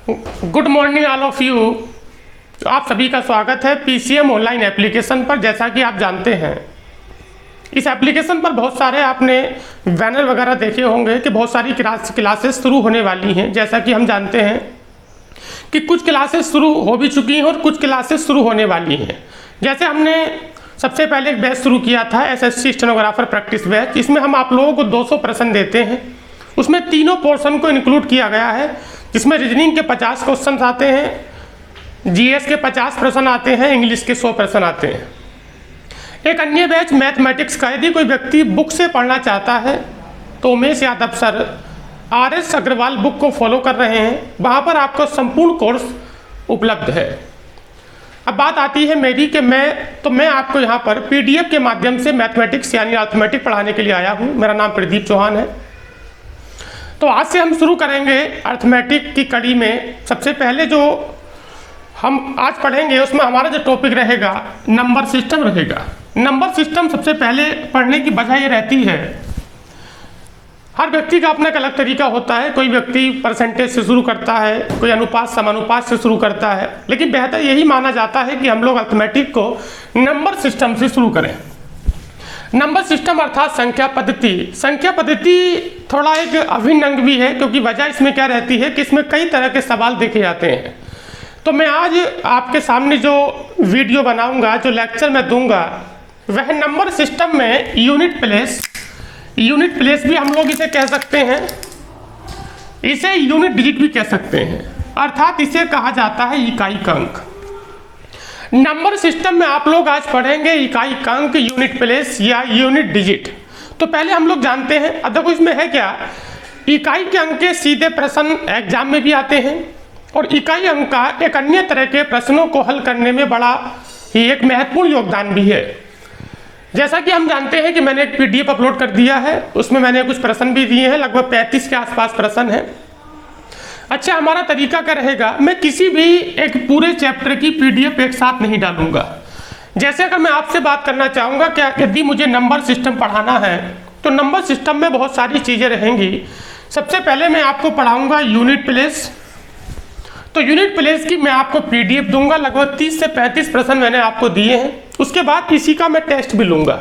Good morning all of you. आप सभी का स्वागत है पीसीएम ऑनलाइन एप्लीकेशन पर। जैसा कि आप जानते हैं, इस एप्लीकेशन पर बहुत सारे आपने बैनर वगैरह देखे होंगे कि बहुत सारी क्लासेस शुरू होने वाली हैं। जैसा कि हम जानते हैं कि कुछ क्लासेस शुरू हो भी चुकी हैं और कुछ क्लासेस शुरू होने वाली हैं। जैसे हमने सबसे पहले एक बैच शुरू किया था एसएससी स्टेनोग्राफर प्रैक्टिस बैच। इसमें हम आप लोगों को 200 प्रश्न देते हैं। उसमें तीनों पोर्शन को इंक्लूड किया गया है, जिसमें रीजनिंग के 50 क्वेश्चन आते हैं, जीएस के 50 प्रश्न आते हैं, इंग्लिश के 100 प्रश्न आते हैं। एक अन्य बैच मैथमेटिक्स का, यदि कोई व्यक्ति बुक से पढ़ना चाहता है तो Umesh Yadav sir RS Agarwal book को फॉलो कर रहे हैं, वहाँ पर आपको संपूर्ण कोर्स उपलब्ध है। अब बात आती है मेरी कि मैं आपको यहाँ पर PDF के माध्यम से मैथमेटिक्स यानी अर्थमेटिक पढ़ाने के लिए आया हूँ। मेरा नाम प्रदीप चौहान है। तो आज से हम शुरू करेंगे अर्थमेटिक की कड़ी में। सबसे पहले जो हम आज पढ़ेंगे उसमें हमारा जो टॉपिक रहेगा नंबर सिस्टम रहेगा। नंबर सिस्टम सबसे पहले पढ़ने की वजह ये रहती है, हर व्यक्ति का अपना एक अलग तरीका होता है। कोई व्यक्ति परसेंटेज से शुरू करता है, कोई अनुपात समानुपात से शुरू करता है, लेकिन बेहतर यही माना जाता है कि हम लोग अर्थमेटिक को नंबर सिस्टम से शुरू करें। नंबर सिस्टम अर्थात संख्या पद्धति। संख्या पद्धति थोड़ा एक अभिन्न अंग भी है, क्योंकि वजह इसमें क्या रहती है कि इसमें कई तरह के सवाल देखे जाते हैं। तो मैं आज आपके सामने जो वीडियो बनाऊंगा, जो लेक्चर मैं दूंगा, वह नंबर सिस्टम में यूनिट प्लेस भी हम लोग इसे कह सकते हैं, इसे यूनिट डिजिट भी कह सकते हैं, अर्थात इसे कहा जाता है इकाई अंक। नंबर सिस्टम में आप लोग आज पढ़ेंगे इकाई अंक, यूनिट प्लेस या यूनिट डिजिट। तो पहले हम लोग जानते हैं, अब देखो इसमें है क्या, इकाई के अंक के सीधे प्रश्न एग्जाम में भी आते हैं और इकाई अंक का एक अन्य तरह के प्रश्नों को हल करने में बड़ा ही एक महत्वपूर्ण योगदान भी है। जैसा कि हम जानते हैं कि मैंने एक PDF अपलोड कर दिया है, उसमें मैंने कुछ प्रश्न भी दिए हैं, लगभग 35 के आसपास प्रश्न हैं। अच्छा, हमारा तरीका क्या रहेगा, मैं किसी भी एक पूरे चैप्टर की PDF एक साथ नहीं डालूंगा। जैसे अगर मैं आपसे बात करना चाहूँगा क्या, यदि मुझे नंबर सिस्टम पढ़ाना है तो नंबर सिस्टम में बहुत सारी चीज़ें रहेंगी। सबसे पहले मैं आपको पढ़ाऊँगा यूनिट प्लेस। तो यूनिट प्लेस की मैं आपको PDF दूंगा, लगभग 30 से 35 प्रश्न मैंने आपको दिए हैं। उसके बाद इसी का मैं टेस्ट भी लूँगा।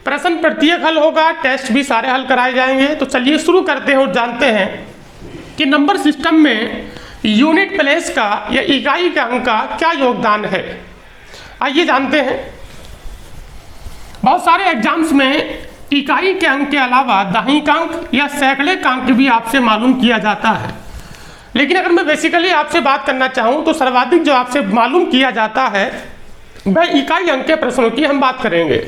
प्रश्न प्रत्येक हल होगा, टेस्ट भी सारे हल कराए जाएंगे। तो चलिए शुरू करते हैं और जानते हैं कि नंबर सिस्टम में यूनिट प्लेस का या इकाई के अंक का क्या योगदान है। आइए जानते हैं। बहुत सारे एग्जाम्स में इकाई के अंक के अलावा दशमिक अंक या सैकड़े का अंक भी आपसे मालूम किया जाता है, लेकिन अगर मैं बेसिकली आपसे बात करना चाहूँ तो सर्वाधिक जो आपसे मालूम किया जाता है वह इकाई अंक के प्रश्नों की हम बात करेंगे।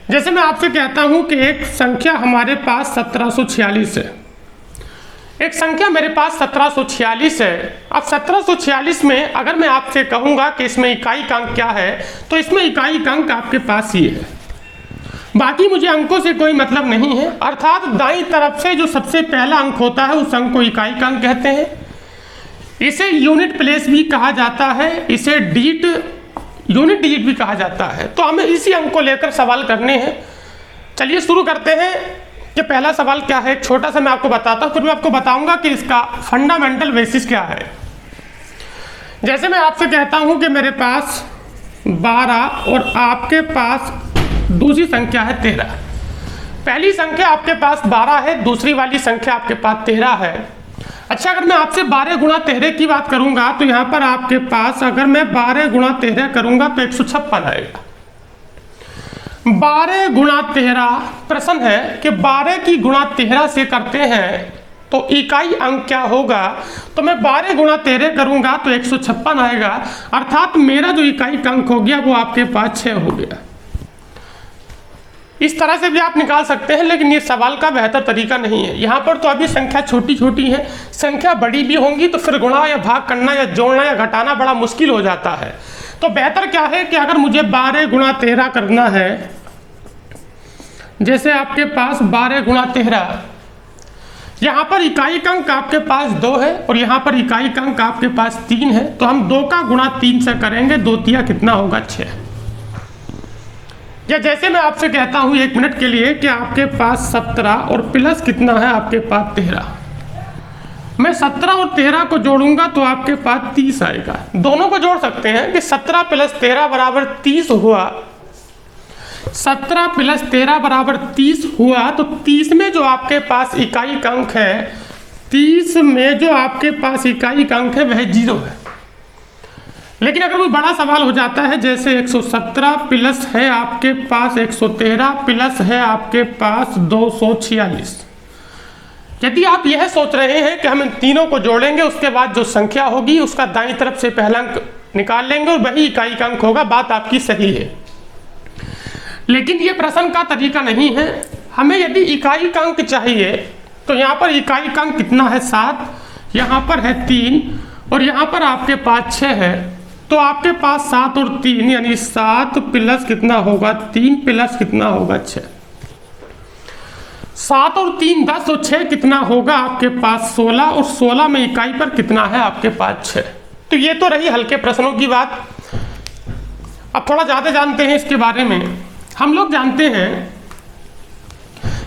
जैसे मैं आपसे कहता हूँ कि एक संख्या हमारे पास 1746 है, एक संख्या मेरे पास 1746 है। अब 1746 में अगर मैं आपसे कहूँगा कि इसमें इकाई का अंक क्या है, तो इसमें इकाई का अंक आपके पास ये है। बाकी मुझे अंकों से कोई मतलब नहीं है, अर्थात दाईं तरफ से जो सबसे पहला अंक होता है उस अंक को इकाई का अंक कहते हैं। इसे यूनिट प्लेस भी कहा जाता है, इसे यूनिट डिजिट भी कहा जाता है। तो हमें इसी अंक को लेकर सवाल करने हैं। चलिए शुरू करते हैं कि पहला सवाल क्या है। छोटा सा मैं आपको बताता हूँ, फिर मैं आपको बताऊंगा कि इसका फंडामेंटल बेसिस क्या है। जैसे मैं आपसे कहता हूँ कि मेरे पास 12 और आपके पास दूसरी संख्या है 13। पहली संख्या आपके पास 12 है, दूसरी वाली संख्या आपके पास 13 है। अच्छा, अगर मैं आपसे 12 गुणा 13 की बात करूंगा तो यहाँ पर आपके पास अगर मैं 12 गुणा 13 करूंगा तो 156 आएगा। 12 गुणा 13 प्रश्न है कि 12 की गुणा 13 से करते हैं तो इकाई अंक क्या होगा। तो मैं 12 गुणा 13 करूंगा तो 156 आएगा, अर्थात मेरा जो इकाई अंक हो गया वो आपके पास 6 हो गया। इस तरह से भी आप निकाल सकते हैं, लेकिन ये सवाल का बेहतर तरीका नहीं है। यहाँ पर तो अभी संख्या छोटी छोटी है, संख्या बड़ी भी होंगी तो फिर गुणा या भाग करना या जोड़ना या घटाना बड़ा मुश्किल हो जाता है। तो बेहतर क्या है कि अगर मुझे 12 गुणा 13 करना है, जैसे आपके पास 12 गुणा 13, यहाँ पर इकाई अंक आपके पास 2 है और यहाँ पर इकाई अंक आपके पास 3 है, तो हम 2 का गुणा 3 से करेंगे, 2 तिया कितना होगा 6। या जैसे मैं आपसे कहता हूँ 1 मिनट के लिए कि आपके पास 17 और प्लस कितना है आपके पास 13, मैं 17 और 13 को जोड़ूंगा तो आपके पास 30 आएगा। दोनों को जोड़ सकते हैं कि 17 प्लस 13 बराबर 30 हुआ। 17 प्लस 13 बराबर 30 हुआ तो 30 में जो आपके पास इकाई अंक है, 30 में जो आपके पास इकाई अंक है वह 0 है। लेकिन अगर कोई बड़ा सवाल हो जाता है, जैसे 117 प्लस है आपके पास 113 प्लस है आपके पास 246, यदि आप यह सोच रहे हैं कि हम इन तीनों को जोड़ेंगे, उसके बाद जो संख्या होगी उसका दाईं तरफ से पहला अंक निकाल लेंगे और वही इकाई का अंक होगा, बात आपकी सही है। लेकिन ये प्रश्न का तरीका नहीं है। हमें यदि इकाई का अंक चाहिए तो यहाँ पर इकाई का अंक कितना है 7, यहाँ पर है 3 और यहाँ पर आपके पास 6 है। तो आपके पास 7 और 3 यानी 7 प्लस कितना होगा 3 प्लस कितना होगा 6। 7 और 3 10 और 6 कितना होगा आपके पास 16 और 16 में इकाई पर कितना है आपके पास 6। तो ये तो रही हल्के प्रश्नों की बात। अब थोड़ा ज़्यादा जानते हैं इसके बारे में। हम लोग जानते हैं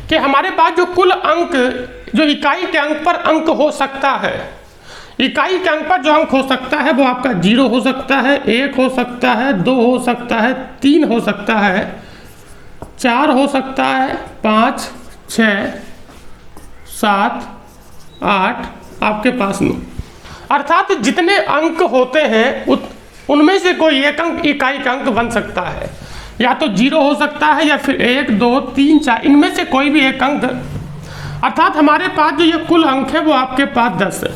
कि हमारे पास जो कुल अंक, जो इकाई के अंक पर अंक हो सकता है, इकाई के अंक पर जो अंक हो सकता है वो आपका 0 हो सकता है, 1 हो सकता है, 2 हो सकता है, 3 हो सकता है, 4 हो सकता है, 5, 6, 7, 8, आपके पास 9। अर्थात जितने अंक होते हैं उनमें से कोई एक अंक इकाई का अंक बन सकता है। या तो 0 हो सकता है या फिर 1, 2, 3, 4, इनमें से कोई भी एक अंक। अर्थात हमारे पास जो ये कुल अंक है वो आपके पास 10 है।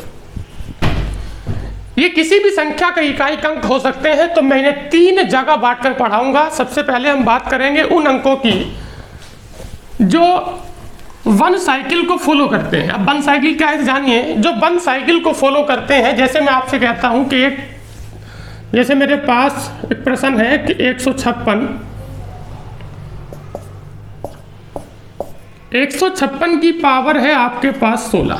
ये किसी भी संख्या का इकाई अंक हो सकते हैं। तो मैं इन्हें 3 जगह बांटकर पढ़ाऊंगा। सबसे पहले हम बात करेंगे उन अंकों की जो 1 साइकिल को फॉलो करते हैं। अब 1 साइकिल क्या है जानिए। जो 1 साइकिल को फॉलो करते हैं, जैसे मैं आपसे कहता हूं कि जैसे मेरे पास एक प्रश्न है कि 156 की पावर है आपके पास 16।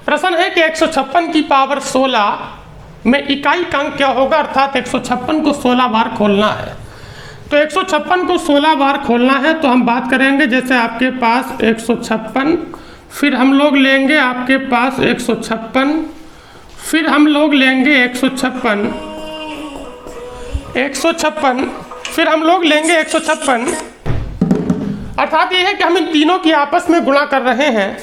प्रश्न है कि 156 की पावर 16 में इकाई का अंक क्या होगा, अर्थात 156 को 16 बार खोलना है। तो 156 को 16 बार खोलना है तो हम बात करेंगे, जैसे आपके पास 156, फिर हम लोग लेंगे आपके पास 156, फिर हम लोग लेंगे 156, फिर हम लोग लेंगे 156। अर्थात ये है कि हम इन तीनों की आपस में गुणा कर रहे हैं।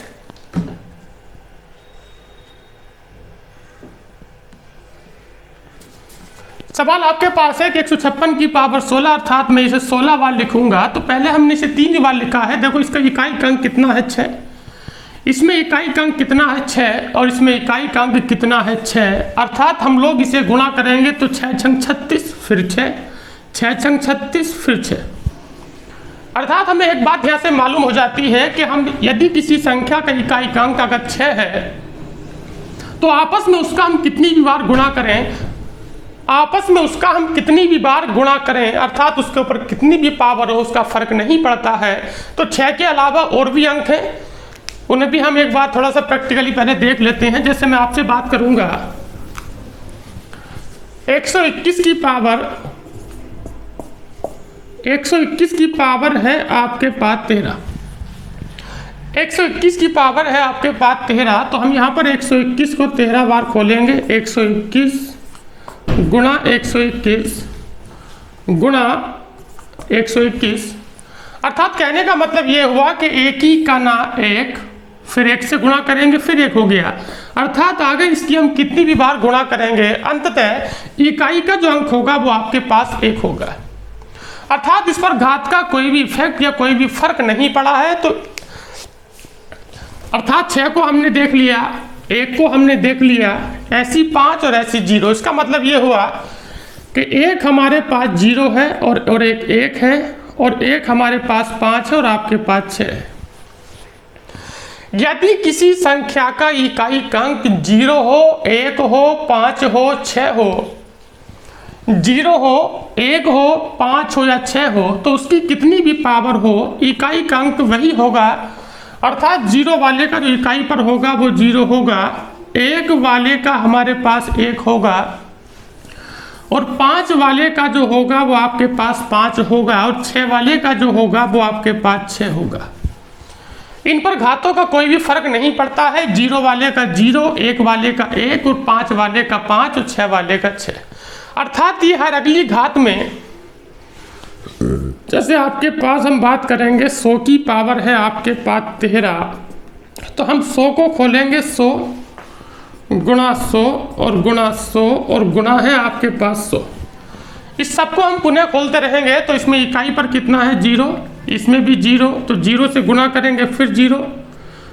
सवाल आपके पास है कि 156 की पावर 16, अर्थात मैं इसे 16 बार लिखूंगा। तो पहले हमने इसे 3 बार लिखा है। देखो इसका इकाई का अंक कितना है 6, इसमें इकाई का अंक कितना है 6 और इसमें इकाई का अंक कितना है 6। अर्थात हम लोग इसे गुणा करेंगे तो 6 छंग 36 फिर 6, 6 छंग 36 फिर 6। अर्थात हमें एक बात यहाँ से मालूम हो जाती है कि हम यदि किसी संख्या का इकाई का अंक अगर 6 है तो आपस में उसका हम कितनी भी बार गुणा करें, आपस में उसका हम कितनी भी बार गुणा करें, अर्थात उसके ऊपर कितनी भी पावर हो उसका फर्क नहीं पड़ता है। तो 6 के अलावा और भी अंक हैं, उन्हें भी हम एक बार थोड़ा सा प्रैक्टिकली पहले देख लेते हैं। जैसे मैं आपसे बात करूंगा 121 की पावर, 121 की पावर है आपके पास 13, 121 की पावर है आपके पास 13। तो हम यहाँ पर 121 को 13 बार खोलेंगे। 121 गुणा 121 गुणा 121। अर्थात कहने का मतलब ये हुआ कि 1 ही का ना 1, फिर 1 से गुणा करेंगे फिर 1 हो गया। अर्थात आगे इसकी हम कितनी भी बार गुणा करेंगे अंततः इकाई का जो अंक होगा वो आपके पास 1 होगा। अर्थात इस पर घात का कोई भी इफेक्ट या कोई भी फर्क नहीं पड़ा है। तो अर्थात 6 को हमने देख लिया, 1 को हमने देख लिया, ऐसी 5 और ऐसी 0। इसका मतलब ये हुआ कि 1 हमारे पास 0 है और एक 1 है और 1 हमारे पास 5 है और आपके पास 6 है। यदि किसी संख्या का इकाई का अंक 0 हो, 1 हो, 5 हो, 6 हो, 0 हो, 1 हो, 5 हो या 6 हो, तो उसकी कितनी भी पावर हो इकाई का अंक वही होगा। अर्थात 0 वाले का जो इकाई पर होगा वो 0 होगा, 1 वाले का हमारे पास 1 होगा और 5 वाले का जो होगा वो आपके पास 5 होगा और 6 वाले का जो होगा वो आपके पास 6 होगा। इन पर घातों का कोई भी फर्क नहीं पड़ता है, 0 वाले का 0, 1 वाले का 1 और 5 वाले का 5 और 6 वाले का 6। अर्थात ये हर अगली घात में, जैसे आपके पास हम बात करेंगे 100 की पावर है आपके पास 13, तो हम 100 को खोलेंगे 100 गुणा 100 और गुणा 100 और गुणा है आपके पास 100। इस सबको हम पुनः खोलते रहेंगे तो इसमें इकाई पर कितना है 0, इसमें भी 0, तो 0 से गुणा करेंगे फिर 0,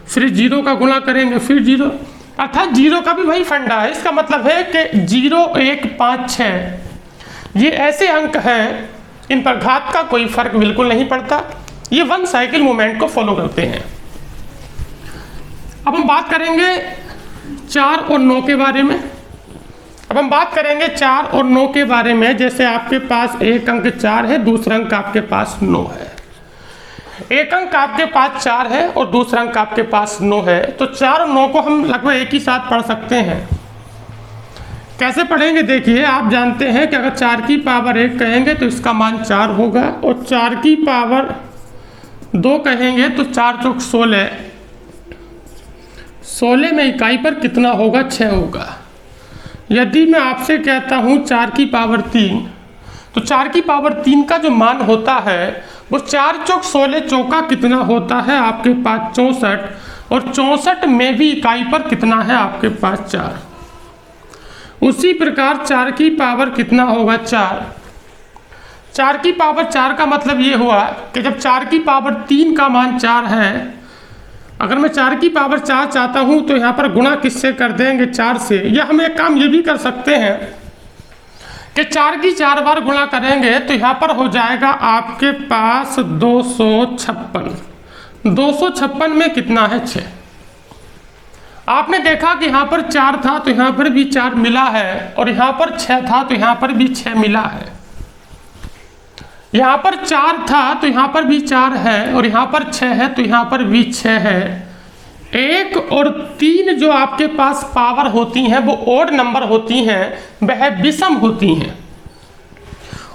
फिर 0 का गुणा करेंगे फिर 0, अर्थात 0 का भी वही फंडा है। इसका मतलब है कि 0, 1, 5, 6 ये ऐसे अंक हैं, इन पर घात का कोई फर्क बिल्कुल नहीं पड़ता, ये वन साइकिल मूवमेंट को फॉलो करते हैं। अब हम बात करेंगे 4 और 9 के बारे में। अब हम बात करेंगे 4 और 9 के बारे में। जैसे आपके पास एक अंक 4 है, दूसरा अंक आपके पास 9 है। एक अंक आपके पास 4 है और दूसरा अंक आपके पास 9 है, तो 4 और 9 को हम लगभग एक ही साथ पढ़ सकते हैं। कैसे पढ़ेंगे देखिए, आप जानते हैं कि अगर 4 की पावर 1 कहेंगे तो इसका मान 4 होगा, और 4 की पावर 2 कहेंगे तो 4 चौक 16, 16 में इकाई पर कितना होगा 6 होगा। यदि मैं आपसे कहता हूँ 4 की पावर 3, तो 4 की पावर 3 का जो मान होता है वो 4 चौक 16 चौका कितना होता है आपके पास 64, और 64 में भी इकाई पर कितना है आपके पास 4। उसी प्रकार 4 की पावर कितना होगा 4, 4 की पावर 4 का मतलब ये हुआ कि जब 4 की पावर 3 का मान 4 है, अगर मैं 4 की पावर 4 चाहता हूं तो यहाँ पर गुणा किससे कर देंगे 4 से, या हम एक काम ये भी कर सकते हैं कि 4 की 4 बार गुणा करेंगे तो यहाँ पर हो जाएगा आपके पास 256। 256 में कितना है 6। आपने देखा कि यहाँ पर 4 था तो यहाँ पर भी 4 मिला है, और यहाँ पर 6 था तो यहाँ पर भी 6 मिला है। यहाँ पर 4 था तो यहाँ पर भी 4 है, और यहाँ पर 6 है तो यहाँ पर भी 6 है। 1 और 3 जो आपके पास पावर होती हैं वो ओड नंबर होती हैं, वह विषम होती हैं।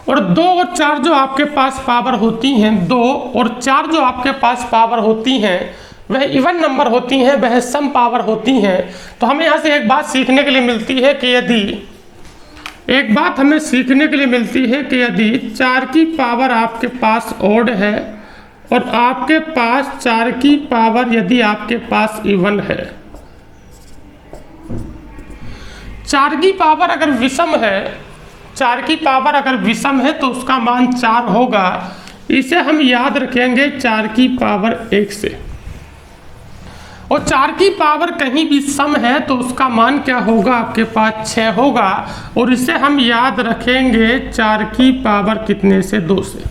और 2 और 4 जो आपके पास पावर होती हैं, 2 और 4 जो आपके पास पावर होती हैं वह इवन नंबर होती हैं, वह सम पावर होती हैं। तो हमें यहाँ से एक बात सीखने के लिए मिलती है कि यदि 4 की पावर आपके पास ओड है और आपके पास 4 की पावर यदि आपके पास इवन है, 4 की पावर अगर विषम है, 4 की पावर अगर विषम है तो उसका मान 4 होगा। इसे हम याद रखेंगे 4 की पावर 1 से। और 4 की पावर कहीं भी सम है तो उसका मान क्या होगा आपके पास 6 होगा, और इसे हम याद रखेंगे 4 की पावर कितने से 2 से।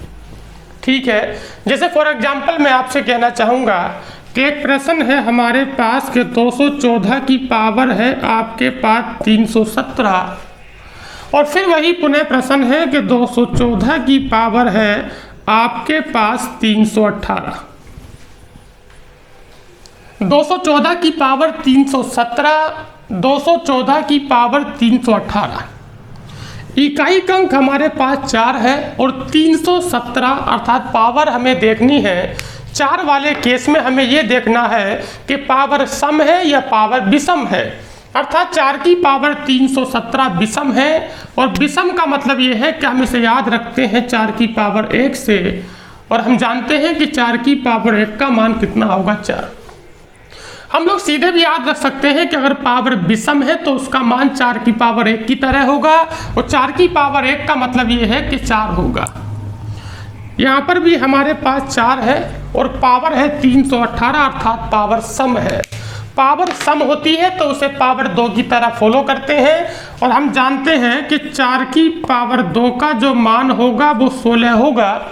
ठीक है, जैसे फॉर एग्जांपल मैं आपसे कहना चाहूँगा कि एक प्रश्न है हमारे पास कि 214 की पावर है आपके पास 317, और फिर वही पुनः प्रश्न है कि 214 की पावर है आपके पास 318। 214 की पावर 317, 214 की पावर 318। इकाई अंक हमारे पास 4 है और 317 अर्थात पावर हमें देखनी है। 4 वाले केस में हमें ये देखना है कि पावर सम है या पावर विषम है, अर्थात 4 की पावर 317 विषम है, और विषम का मतलब ये है कि हम इसे याद रखते हैं 4 की पावर 1 से, और हम जानते हैं कि 4 की पावर 1 का मान कितना होगा 4। हम लोग सीधे भी याद रख सकते हैं कि अगर पावर विषम है तो उसका मान 4 की पावर 1 की तरह होगा, और 4 की पावर 1 का मतलब ये है कि 4 होगा। यहाँ पर भी हमारे पास 4 है और पावर है 318 अर्थात पावर सम है। पावर सम होती है तो उसे पावर 2 की तरह फॉलो करते हैं, और हम जानते हैं कि 4 की पावर 2 का जो मान होगा वो 16 होगा,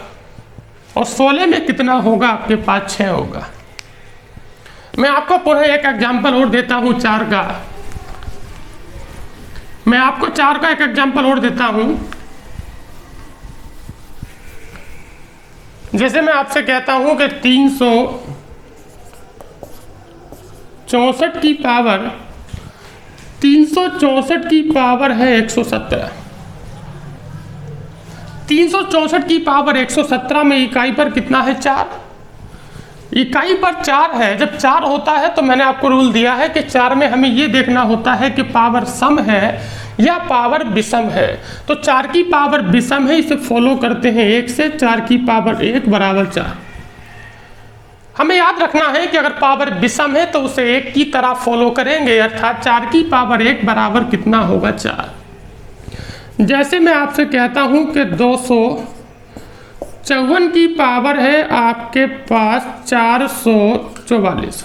और 16 में कितना होगा आपके पास 6 होगा। मैं आपको पुनः एक एग्जाम्पल और देता हूं 4 का। मैं आपको 4 का एक एग्जाम्पल और देता हूं। जैसे मैं आपसे कहता हूं कि 364 की पावर 364 की पावर है 117। 364 की पावर 117 में इकाई पर कितना है 4। इकाई पर 4 है, जब 4 होता है तो मैंने आपको रूल दिया है कि 4 में हमें ये देखना होता है कि पावर सम है या पावर विषम है। तो 4 की पावर विषम है, इसे फॉलो करते हैं 1 से। 4 की पावर 1 बराबर 4। हमें याद रखना है कि अगर पावर विषम है तो उसे 1 की तरह फॉलो करेंगे, अर्थात 4 की पावर 1 बराबर कितना होगा 4। जैसे मैं आपसे कहता हूं कि 254 की पावर है आपके पास 444।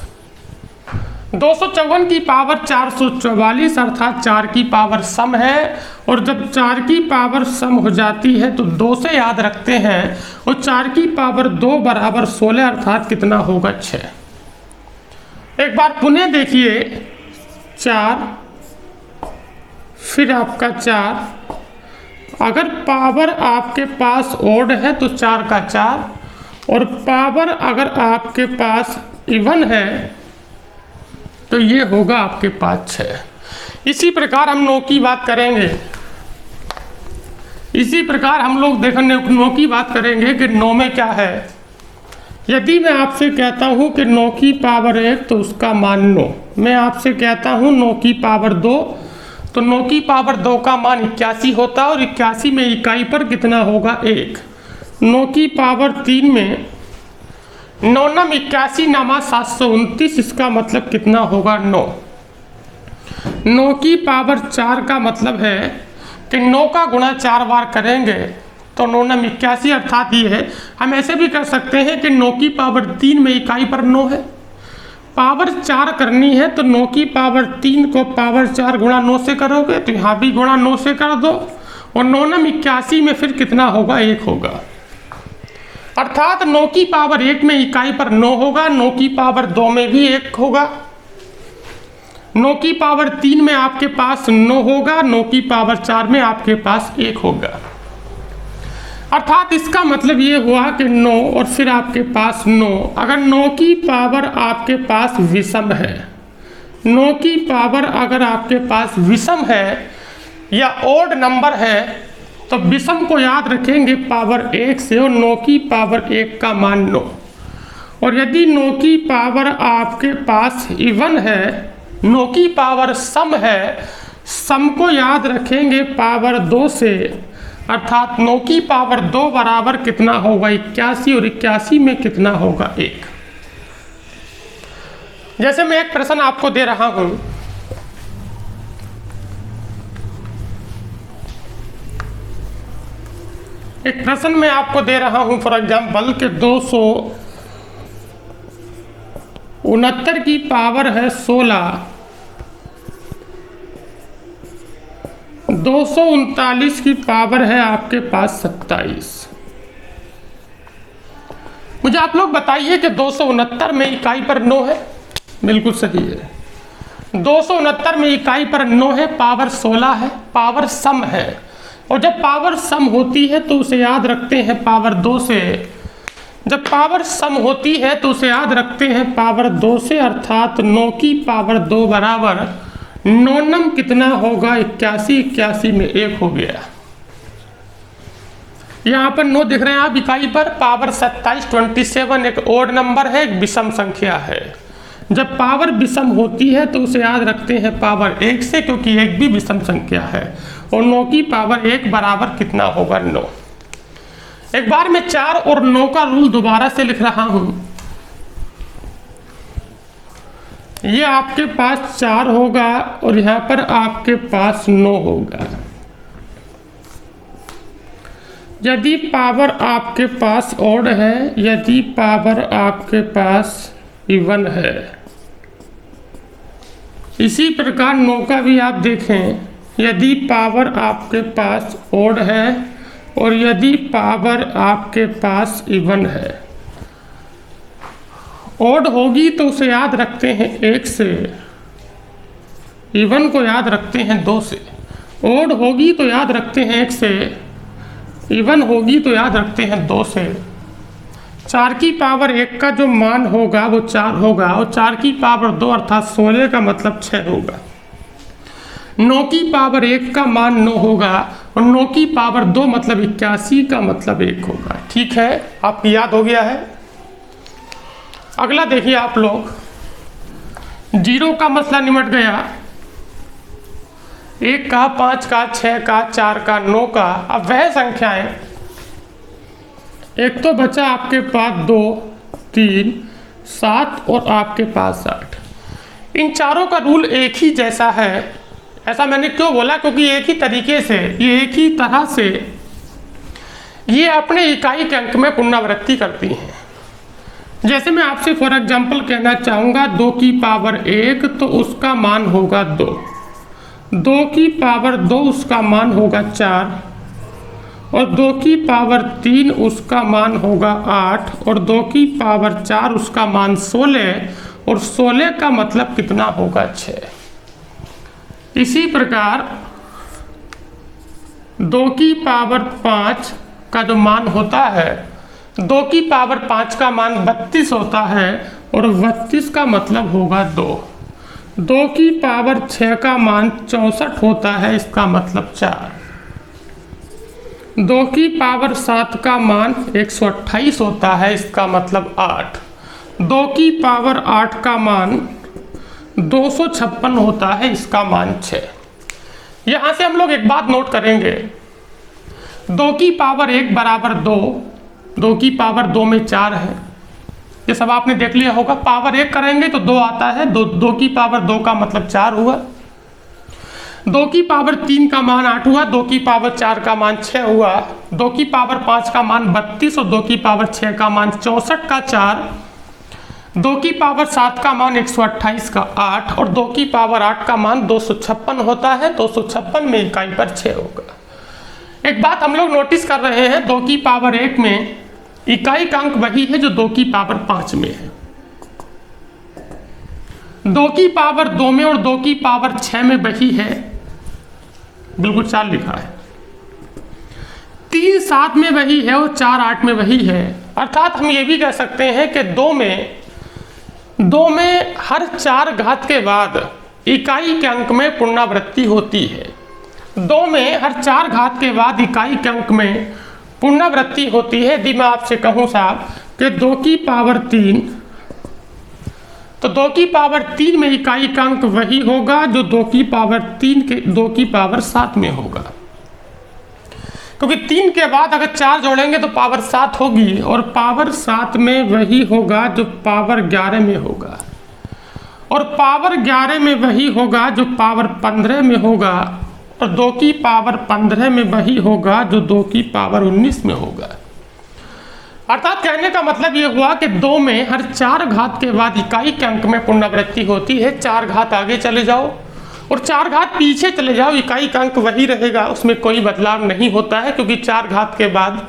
254 की पावर 444 अर्थात 4 की पावर सम है। और जब 4 की पावर सम हो जाती है तो 2 से याद रखते हैं, और 4 की पावर 2 बराबर 16 अर्थात कितना होगा 6। एक बार पुनः देखिए, 4 फिर आपका 4, अगर पावर आपके पास ओड है तो 4 का 4, और पावर अगर आपके पास इवन है तो ये होगा आपके पास 6। इसी प्रकार हम 9 की बात करेंगे। इसी प्रकार हम लोग देखने 9 की बात करेंगे कि 9 में क्या है। यदि मैं आपसे कहता हूं कि 9 की पावर 1 तो उसका मान 9। मैं आपसे कहता हूं 9 की पावर 2 तो 9 की पावर 2 का मान 81 होता है, और 81 में इकाई पर कितना होगा 1। 9 की पावर 3 में 9 नम 81 नामा 729, इसका मतलब कितना होगा 9। 9 की पावर 4 का मतलब है कि 9 का गुणा 4 बार करेंगे तो 9 नम 81 अर्थात ये है। हम ऐसे भी कर सकते हैं कि 9 की पावर 3 में इकाई पर 9 है, पावर 4 करनी है तो 9 की पावर 3 को पावर 4 गुणा 9 से करोगे तो यहाँ भी गुणा 9 से कर दो, और 9 नम 81 में फिर कितना होगा 1 होगा। अर्थात 9 की पावर 1 में इकाई पर 9 होगा, 9 की पावर 2 में भी 1 होगा, 9 की पावर 3 में आपके पास 9 होगा, 9 की पावर 4 में आपके पास 1 होगा। अर्थात इसका मतलब ये हुआ कि 9 और फिर आपके पास 9। अगर 9 की पावर आपके पास विषम है, 9 की पावर अगर आपके पास विषम है या ओड नंबर है तो विषम को याद रखेंगे पावर 1 से, और 9 की पावर 1 का मान 9। और यदि 9 की पावर आपके पास इवन है, 9 की पावर सम है, सम को याद रखेंगे पावर 2 से, अर्थात 9 की पावर 2 बराबर कितना होगा 81, और 81 में कितना होगा 1। जैसे मैं एक प्रश्न आपको दे रहा हूं, एक प्रश्न मैं आपको दे रहा हूं फॉर एग्जाम्पल के 269 की पावर है 16, 239 की पावर है आपके पास 27। मुझे आप लोग बताइए कि 269 में इकाई पर 9 है, बिल्कुल सही है। 269 में इकाई पर 9 है, पावर 16 है, पावर सम है, और जब पावर सम होती है तो उसे याद रखते हैं पावर 2 से। जब पावर सम होती है तो उसे याद रखते हैं पावर 2 से, अर्थात 9 की पावर 2 बराबर 9 नम कितना होगा 81, 81 में 1 हो गया। यहाँ पर 9 दिख रहे हैं आप इकाई पर। पावर 27 27 एक ओड नंबर है, एक विषम संख्या है। जब पावर विषम होती है तो उसे याद रखते हैं पावर 1 से, क्योंकि 1 भी विषम संख्या है, और 9 की पावर 1 बराबर कितना होगा 9। एक बार मैं 4 और 9 का रूल दोबारा से लिख रहा हूं। ये आपके पास 4 होगा और यहाँ पर आपके पास 9 होगा। यदि पावर आपके पास ओड है, यदि पावर आपके पास इवन है। इसी प्रकार 9 का भी आप देखें, यदि पावर आपके पास ओड है और यदि पावर आपके पास इवन है। ओड होगी तो उसे याद रखते हैं 1 से, इवन को याद रखते हैं 2 से। ओड होगी तो याद रखते हैं 1 से, इवन होगी तो याद रखते हैं 2 से। 4 की पावर 1 का जो मान होगा वो 4 होगा, और 4 की पावर 2 अर्थात 16 का मतलब 6 होगा। 9 की पावर 1 का मान 9 होगा, और 9 की पावर 2 मतलब 81 का मतलब 1 होगा। ठीक है, आपको याद हो गया है। अगला देखिए आप लोग, 0 का मसला निमट गया, 1 का, 5 का, 6 का, 4 का, 9 का। अब वह संख्याएं, एक तो बचा आपके पास 2, 3, 7 और आपके पास 8। इन चारों का रूल एक ही जैसा है। ऐसा मैंने क्यों बोला? क्योंकि एक ही तरीके से, ये एक ही तरह से ये अपने इकाई के अंक में पुनरावृत्ति करती हैं। जैसे मैं आपसे फॉर एग्जांपल कहना चाहूँगा 2 की पावर 1 तो उसका मान होगा 2, 2 की पावर 2 उसका मान होगा 4, और 2 की पावर 3 उसका मान होगा 8, और 2 की पावर 4 उसका मान 16, और 16 का मतलब कितना होगा? 6। इसी प्रकार 2 की पावर 5 का जो मान होता है, 2 की पावर 5 का मान 32 होता है, और 32 का मतलब होगा 2। 2 की पावर 6 का मान 64 होता है, इसका मतलब 4। 2 की पावर 7 का मान 128 होता है, इसका मतलब 8। 2 की पावर 8 का मान 256 होता है, इसका मान 6। यहाँ से हम लोग एक बात नोट करेंगे, 2 की पावर 1 बराबर 2, 2 की पावर 2 में 4 है, ये सब आपने देख लिया होगा। पावर 1 करेंगे तो 2 आता है, 2 की पावर 2 का मतलब 4 हुआ। 2 की पावर 3 का मान 8 हुआ, 2 की पावर 4 का मान 6 हुआ, 2 की पावर 5 का मान 32 और 2 की पावर 6 का मान 64 का 4, 2 की पावर 7 का मान 128 का 8, और 2 की पावर 8 का मान 256 होता है। 256 में इकाई पर 6 होगा। एक बात हम लोग नोटिस कर रहे हैं, 2 की पावर 1 में इकाई का अंक वही है जो 2 की पावर 5 में है। 2 की पावर 2 में और 2 की पावर 6 में वही है, बिल्कुल 4 लिखा है। 3 7 में वही है और 4 8 में वही है। अर्थात हम ये भी कह सकते हैं कि 2 में हर 4 घात के बाद इकाई के अंक में पुनरावृत्ति होती है। 2 में हर 4 घात के बाद इकाई के अंक में पुनरावृत्ति होती है। यदि मैं आपसे कहूँ साहब कि 2 की पावर 3, तो 2 की पावर 3 में इकाई का अंक वही होगा जो 2 की पावर 3 के 2 की पावर 7 में होगा, क्योंकि 3 के बाद अगर 4 जोड़ेंगे तो पावर 7 होगी, और पावर 7 में वही होगा जो पावर 11 में होगा, और पावर 11 में वही होगा जो पावर 15 में होगा, और 2 की पावर 15 में वही होगा जो 2 की पावर 19 में होगा। अर्थात कहने का मतलब ये हुआ कि 2 में हर 4 घात के बाद इकाई के अंक में पुनरावृत्ति होती है। 4 घात आगे चले जाओ और 4 घात पीछे चले जाओ, इकाई का अंक वही रहेगा, उसमें कोई बदलाव नहीं होता है, क्योंकि 4 घात के बाद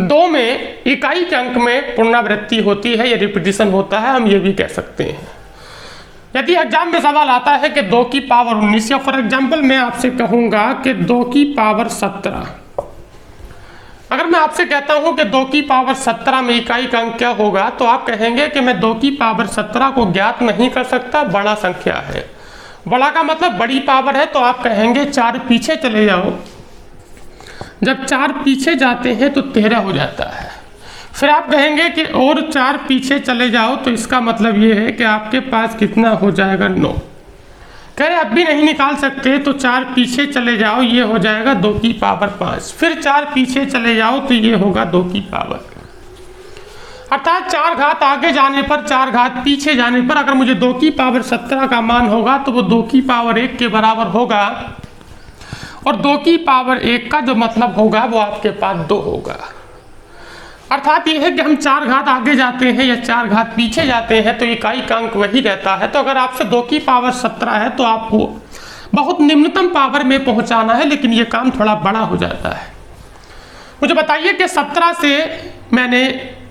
2 में इकाई के अंक में पुनरावृत्ति होती है, ये रिपीटिशन होता है, हम ये भी कह सकते हैं। यदि एग्जाम में सवाल आता है कि 2 की पावर 19, या फॉर एग्जाम्पल मैं आपसे कहूँगा कि 2 की पावर 17, अगर मैं आपसे कहता हूं कि 2 की पावर 17 में इकाई का अंक क्या होगा, तो आप कहेंगे कि मैं 2 की पावर 17 को ज्ञात नहीं कर सकता, बड़ा संख्या है। बड़ा का मतलब बड़ी पावर है, तो आप कहेंगे 4 पीछे चले जाओ। जब 4 पीछे जाते हैं तो 13 हो जाता है। फिर आप कहेंगे कि और 4 पीछे चले जाओ, तो इसका मतलब ये है कि आपके पास कितना हो जाएगा? 9। कह रहे अब भी नहीं निकाल सकते, तो 4 पीछे चले जाओ, ये हो जाएगा 2 की पावर 5। फिर 4 पीछे चले जाओ तो ये होगा 2 की पावर। अर्थात 4 घात आगे जाने पर, 4 घात पीछे जाने पर अगर मुझे 2 की पावर 17 का मान होगा तो वो 2 की पावर 1 के बराबर होगा, और 2 की पावर 1 का जो मतलब होगा वो आपके पास 2 होगा। अर्थात ये है कि हम 4 घात आगे जाते हैं या 4 घात पीछे जाते हैं तो इकाई का अंक वही रहता है। तो अगर आपसे 2 की पावर 17 है तो आपको बहुत निम्नतम पावर में पहुंचाना है, लेकिन ये काम थोड़ा बड़ा हो जाता है। मुझे बताइए कि 17 से मैंने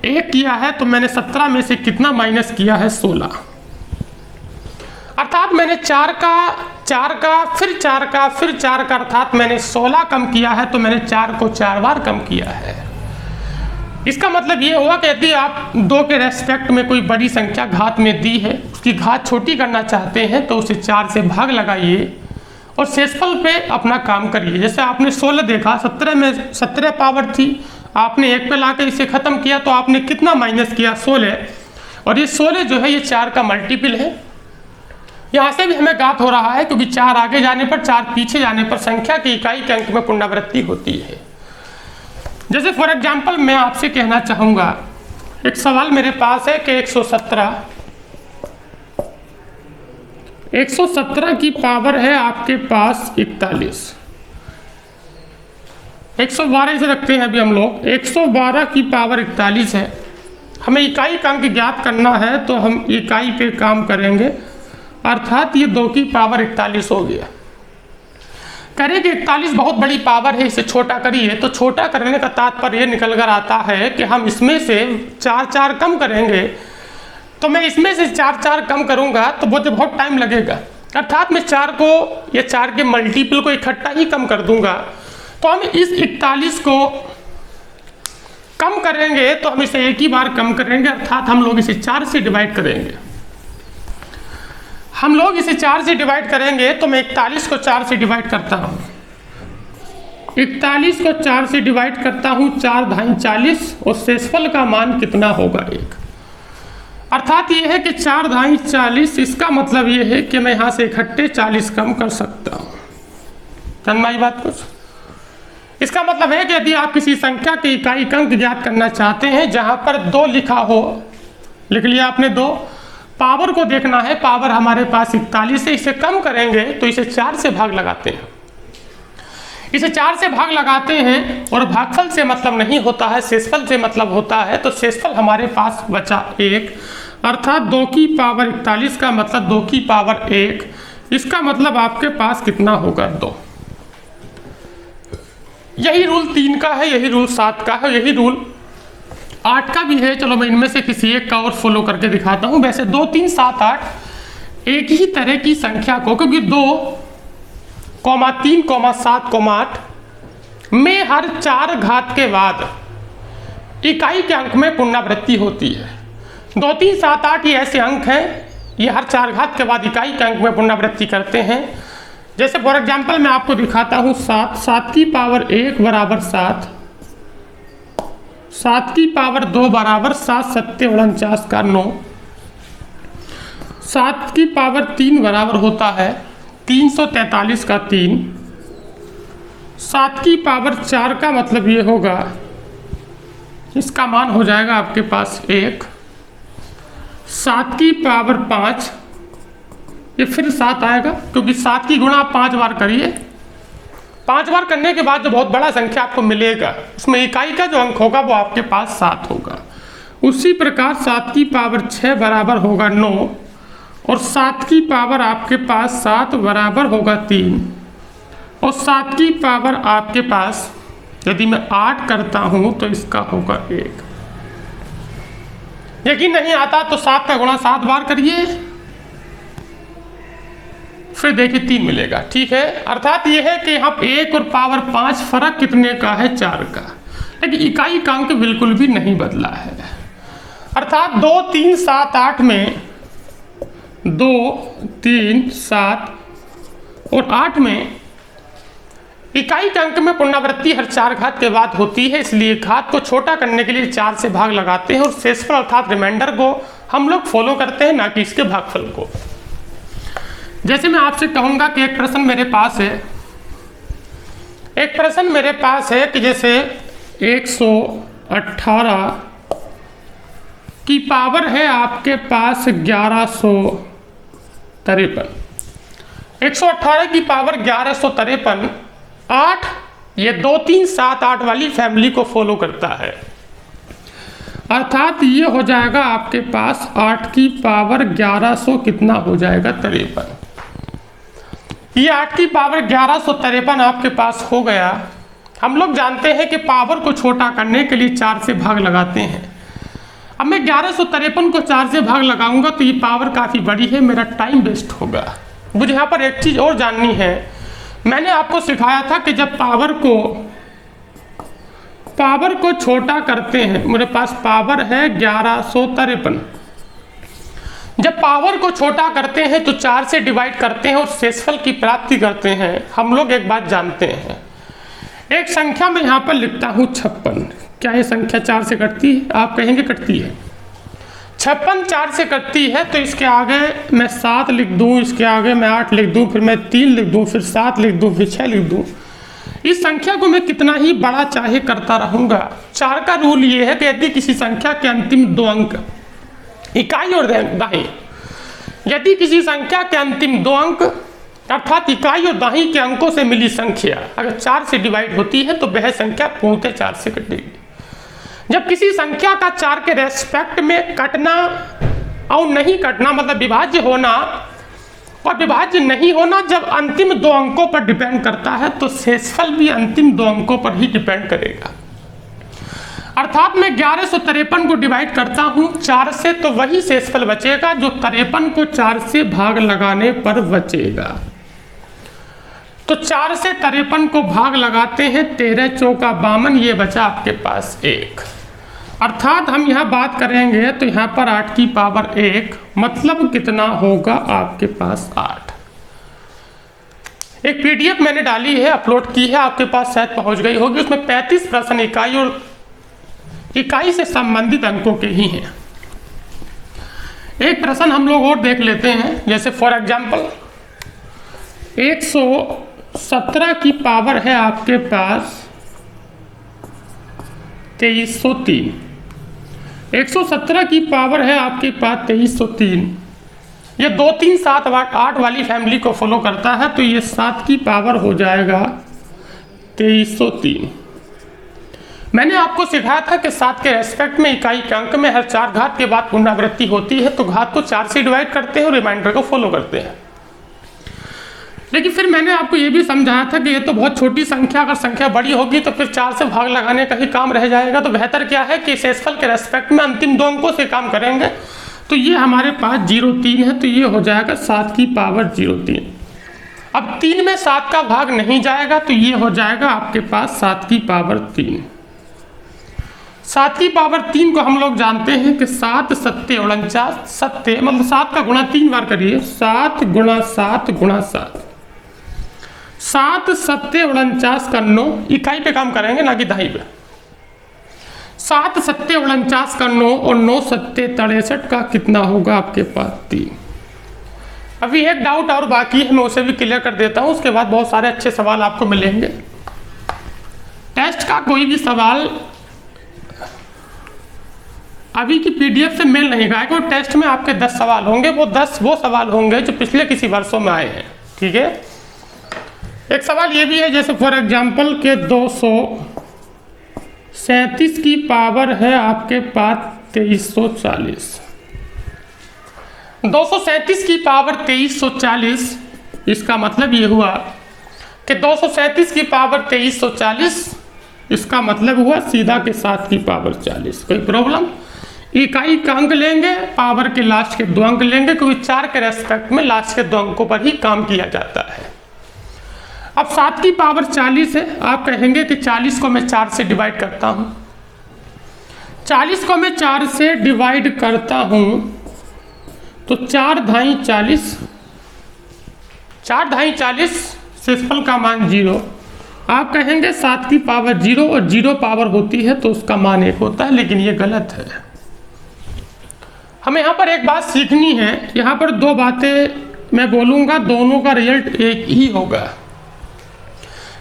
1 किया है, तो मैंने 17 में से कितना माइनस किया है? 16। अर्थात मैंने 4 का फिर 4 का फिर 4 का, अर्थात मैंने 16 कम किया है, तो मैंने 4 को 4 बार कम किया है। इसका मतलब ये हुआ कि यदि आप 2 के रेस्पेक्ट में कोई बड़ी संख्या घात में दी है, उसकी घात छोटी करना चाहते हैं, तो उसे 4 से भाग लगाइए और शेषफल पे अपना काम करिए। जैसे आपने 16 देखा, 17 में 17 पावर थी, आपने 1 पे लाकर इसे ख़त्म किया तो आपने कितना माइनस किया, 16, और ये 16 जो है ये 4 का मल्टीपल है। यहाँ से भी हमें ज्ञात हो रहा है क्योंकि 4 आगे जाने पर 4 पीछे जाने पर संख्या की इकाई के अंक में पुनरावृत्ति होती है। जैसे फॉर एग्जाम्पल मैं आपसे कहना चाहूँगा, एक सवाल मेरे पास है कि 117 की पावर है आपके पास 41, 112 इसे रखते हैं अभी हम लोग, 112 की पावर 41 है। हमें इकाई का अंक ज्ञात करना है तो हम इकाई पे काम करेंगे, अर्थात ये 2 की पावर 41 हो गया। करें कि 41 बहुत बड़ी पावर है, इसे छोटा करिए, तो छोटा करने का तात्पर्य निकल कर आता है कि हम इसमें से 4 कम करेंगे, तो मैं इसमें से 4 कम करूंगा तो मुझे बहुत टाइम लगेगा, अर्थात मैं 4 को या 4 के मल्टीपल को इकट्ठा ही कम कर दूंगा। तो हम इस 41 को कम करेंगे तो हम इसे एक ही बार कम करेंगे, अर्थात हम लोग इसे 4 से डिवाइड करेंगे। हम लोग इसे 4 से डिवाइड करेंगे तो मैं 41 को 4 से डिवाइड करता हूँ, 41 को 4 से डिवाइड करता हूँ, 4 धाई 40, और शेषफल का मान कितना होगा 1। अर्थात ये है कि 4 धाई 40, इसका मतलब ये है कि मैं यहाँ से इकट्ठे 40 कम कर सकता हूँ। समझ बात कुछ? इसका मतलब है कि यदि आप किसी संख्या की इकाई का अंक ज्ञात करना चाहते हैं जहाँ पर 2 लिखा हो, लिख लिया आपने 2, पावर को देखना है, पावर हमारे पास 41 है, इसे कम करेंगे तो इसे 4 से भाग लगाते हैं, इसे 4 से भाग लगाते हैं, और भागफल से मतलब नहीं होता है, शेषफल से मतलब होता है। तो शेषफल हमारे पास बचा 1, अर्थात 2 की पावर 41 का मतलब 2 की पावर 1, इसका मतलब आपके पास कितना होगा 2। यही रूल 3 का है, यही रूल 7 का है, यही रूल 8 का भी है। चलो मैं इनमें से किसी एक का और फॉलो करके दिखाता हूँ। वैसे 2, 3, 7, 8 एक ही तरह की संख्या को, क्योंकि 2, 3, 7, 8 में हर 4 घात के बाद इकाई के अंक में पुनरावृत्ति होती है। 2, 3, 7, 8 ये ऐसे अंक हैं, ये हर 4 घात के बाद इकाई के अंक में पुनरावृत्ति करते हैं। जैसे फॉर एग्जाम्पल मैं आपको दिखाता हूँ, 7 की पावर 1 बराबर 7, 7 की पावर 2 बराबर 7, 7 49 का 9, 7 की पावर 3 बराबर होता है 343 का 3, 7 की पावर 4 का मतलब ये होगा, इसका मान हो जाएगा आपके पास 1, 7 की पावर 5, ये फिर 7 आएगा, क्योंकि 7 की गुणा आप 5 बार करिए, 5 बार करने के बाद जो बहुत बड़ा संख्या आपको मिलेगा उसमें इकाई का जो अंक होगा वो आपके पास 7 होगा। उसी प्रकार 7 की पावर 6 बराबर होगा 9, और 7 की पावर आपके पास 7 बराबर होगा 3, और 7 की पावर आपके पास यदि मैं 8 करता हूं तो इसका होगा 1। यकीन नहीं आता तो 7 का गुणा 7 बार करिए, फिर देखिए 3 मिलेगा। ठीक है, अर्थात ये है कि यहाँ 1 और पावर 5 फर्क कितने का है, 4 का, लेकिन इकाई का अंक बिल्कुल भी नहीं बदला है। अर्थात 2, 3, 7, 8 में 2, 3, 7 और 8 में इकाई के अंक में पुनरावृत्ति हर 4 घात के बाद होती है, इसलिए घात को छोटा करने के लिए 4 से भाग लगाते हैं, और शेषफल अर्थात रिमाइंडर को हम लोग फॉलो करते हैं, ना कि इसके भागफल को। जैसे मैं आपसे कहूंगा कि एक प्रश्न मेरे पास है, कि जैसे 118 की पावर है आपके पास 1153, 118 की पावर 1153, 8 ये 2, 3, 7, 8 वाली फैमिली को फॉलो करता है, अर्थात ये हो जाएगा आपके पास 8 की पावर 1100 कितना हो जाएगा 53। ये 8 की पावर 1153 आपके पास हो गया। हम लोग जानते हैं कि पावर को छोटा करने के लिए 4 से भाग लगाते हैं। अब मैं 1153 को 4 से भाग लगाऊंगा तो ये पावर काफ़ी बड़ी है, मेरा टाइम वेस्ट होगा। मुझे यहाँ पर एक चीज़ और जाननी है, मैंने आपको सिखाया था कि जब पावर को छोटा करते हैं, मेरे पास पावर है 1153, जब पावर को छोटा करते हैं तो 4 से डिवाइड करते हैं और शेषफल की प्राप्ति करते हैं। हम लोग एक बात जानते हैं, एक संख्या में यहाँ पर लिखता हूँ 56, क्या ये संख्या 4 से कटती है? आप कहेंगे कटती है। 56 4 से कटती है, तो इसके आगे मैं 7 लिख दूँ, इसके आगे मैं 8 लिख दूँ, फिर मैं 3 लिख दूँ, फिर 7 लिख दूँ, फिर 6 लिख दूँ। इस संख्या को मैं कितना ही बड़ा चाहे करता रहूँगा। 4 का रूल ये है कि यदि किसी संख्या के अंतिम 2 अंक इकाई और दाहीं, यदि किसी संख्या के अंतिम 2 अंक अर्थात इकाई और दाहीं के अंकों से मिली संख्या अगर 4 से डिवाइड होती है तो वह संख्या पूर्णतः 4 से कटेगी। जब किसी संख्या का 4 के रेस्पेक्ट में कटना और नहीं कटना मतलब विभाज्य होना और विभाज्य नहीं होना जब अंतिम 2 अंकों पर डिपेंड करता है, तो शेषफल भी अंतिम 2 अंकों पर ही डिपेंड करेगा। अर्थात मैं 1153 को डिवाइड करता हूं 4 से, तो वही शेषफल बचेगा जो 53 को 4 से भाग लगाने पर बचेगा। तो 4 से 53 को भाग लगाते हैं, 13 चौका 52, ये बचा आपके पास 1। अर्थात हम यहाँ बात करेंगे तो यहाँ पर 8 की पावर 1 मतलब कितना होगा आपके पास 8। एक पीडीएफ मैंने डाली है, अपलोड की है, आपके पास शायद पहुँच गई होगी। उसमें 35 प्रश्न इकाई और इकाई से संबंधित अंकों के ही हैं। एक प्रश्न हम लोग और देख लेते हैं, जैसे फॉर एग्जाम्पल 117 की पावर है आपके पास 2303। 117 की पावर है आपके पास 2303। ये 2 3 7 8 वाली फैमिली को फॉलो करता है, तो ये 7 की पावर हो जाएगा 2303। मैंने आपको सिखाया था कि 7 के रेस्पेक्ट में इकाई के अंक में हर 4 घात के बाद पुनरावृत्ति होती है, तो घात को 4 से डिवाइड करते हैं और रिमाइंडर को फॉलो करते हैं। लेकिन फिर मैंने आपको ये भी समझाया था कि ये तो बहुत छोटी संख्या, अगर संख्या बड़ी होगी तो फिर 4 से भाग लगाने का ही काम रह जाएगा। तो बेहतर क्या है कि शेषफल के रेस्पेक्ट में अंतिम 2 अंकों से काम करेंगे। तो ये हमारे पास 03 है, तो ये हो जाएगा 7 की पावर 03। अब 3 में 7 का भाग नहीं जाएगा, तो ये हो जाएगा आपके पास 7 की पावर 3। 7 की पावर 3 को हम लोग जानते हैं कि 7 7 49, सत्य मतलब 7 का गुणा 3 बार करिए, 7 गुणा 7 गुणा 7, 7 7 49 का 9, इकाई पे काम करेंगे ना कि दहाई पे। 7 7 49 का 9 और 9 7 63 का कितना होगा आपके पास 3। अभी एक डाउट और बाकी है, मैं उसे भी क्लियर कर देता हूँ, उसके बाद बहुत सारे अच्छे सवाल आपको मिलेंगे। टेस्ट का कोई भी सवाल अभी की पीडीएफ से मेल नहीं खाएगा। वो टेस्ट में आपके 10 सवाल होंगे, वो 10 वो सवाल होंगे जो पिछले किसी वर्षों में आए हैं। ठीक है, एक सवाल ये भी है, जैसे फॉर एग्जाम्पल के 237 की पावर है आपके पास 2340। 237 की पावर 2340, इसका मतलब ये हुआ कि 237 की पावर 2340, इसका मतलब हुआ सीधा के 7 की पावर 40। कोई प्रॉब्लम? इकाई का अंक लेंगे, पावर के लास्ट के 2 अंक लेंगे, क्योंकि 4 के रेस्पेक्ट में लास्ट के 2 अंकों पर ही काम किया जाता है। अब 7 की पावर 40 है, आप कहेंगे कि 40 को मैं 4 से डिवाइड करता हूं। 40 को मैं 4 से डिवाइड करता हूं तो 4 धाई 40, 4 धाई 40, शेषफल का मान 0। आप कहेंगे 7 की पावर 0 और 0 पावर होती है तो उसका मान 1 होता है, लेकिन ये गलत है। हमें यहाँ पर एक बात सीखनी है। यहाँ पर 2 बातें मैं बोलूँगा, दोनों का रिजल्ट एक ही होगा।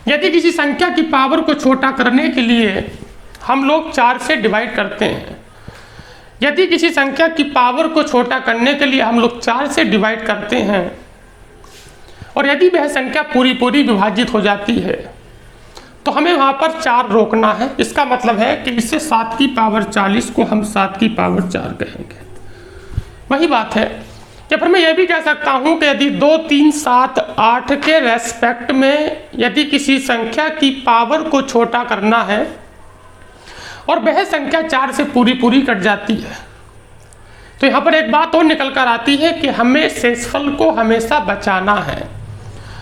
यदि किसी संख्या की पावर को छोटा करने के लिए हम लोग 4 से डिवाइड करते हैं, यदि किसी संख्या की पावर को छोटा करने के लिए हम लोग 4 से डिवाइड करते हैं और यदि वह संख्या पूरी पूरी विभाजित हो जाती है, तो हमें वहाँ पर 4 रोकना है। इसका मतलब है कि इससे 7 की पावर 40 को हम 7 की पावर 4 कहेंगे। वही बात है, या फिर मैं ये भी कह सकता हूँ कि यदि 2 3 7 8 के रेस्पेक्ट में यदि किसी संख्या की पावर को छोटा करना है और वह संख्या 4 से पूरी पूरी कट जाती है, तो यहाँ पर एक बात और निकल कर आती है कि हमें शेषफल को हमेशा बचाना है।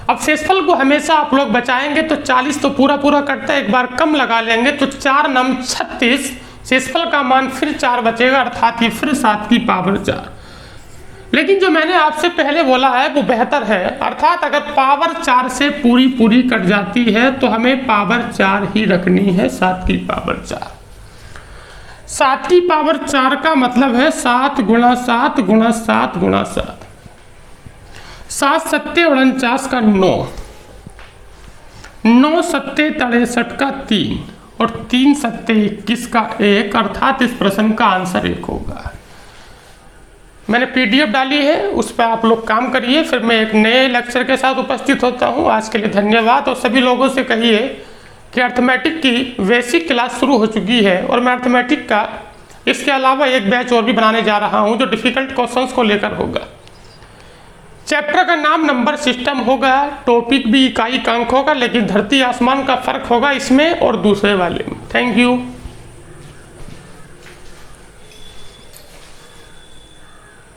अब शेषफल को हमेशा आप लोग बचाएंगे तो 40 तो पूरा पूरा कटता है, एक बार कम लगा लेंगे तो 4 9 36, शेषफल का मान फिर 4 बचेगा, अर्थात ये फिर 7 की पावर 4। लेकिन जो मैंने आपसे पहले बोला है वो बेहतर है, अर्थात अगर पावर 4 से पूरी पूरी कट जाती है तो हमें पावर 4 ही रखनी है, 7 की पावर 4। 7 की पावर 4 का मतलब है 7 गुणा 7 गुणा 7 गुणा 7। 7 सत्ते 49 का 9, 9 सत्ते 63 का 3 और 3 सत्ते 21 का 1, अर्थात इस प्रश्न का आंसर 1 होगा। मैंने पीडीएफ डाली है, उस पर आप लोग काम करिए। फिर मैं एक नए लेक्चर के साथ उपस्थित होता हूँ। आज के लिए धन्यवाद। और सभी लोगों से कहिए कि अर्थमेटिक की बेसिक क्लास शुरू हो चुकी है और मैं अर्थमेटिक का इसके अलावा एक बैच और भी बनाने जा रहा हूँ जो डिफिकल्ट क्वेश्चंस को लेकर होगा। चैप्टर का नाम नंबर सिस्टम होगा, टॉपिक भी इकाई का अंक होगा, लेकिन धरती आसमान का फर्क होगा इसमें और दूसरे वाले में। Thank you.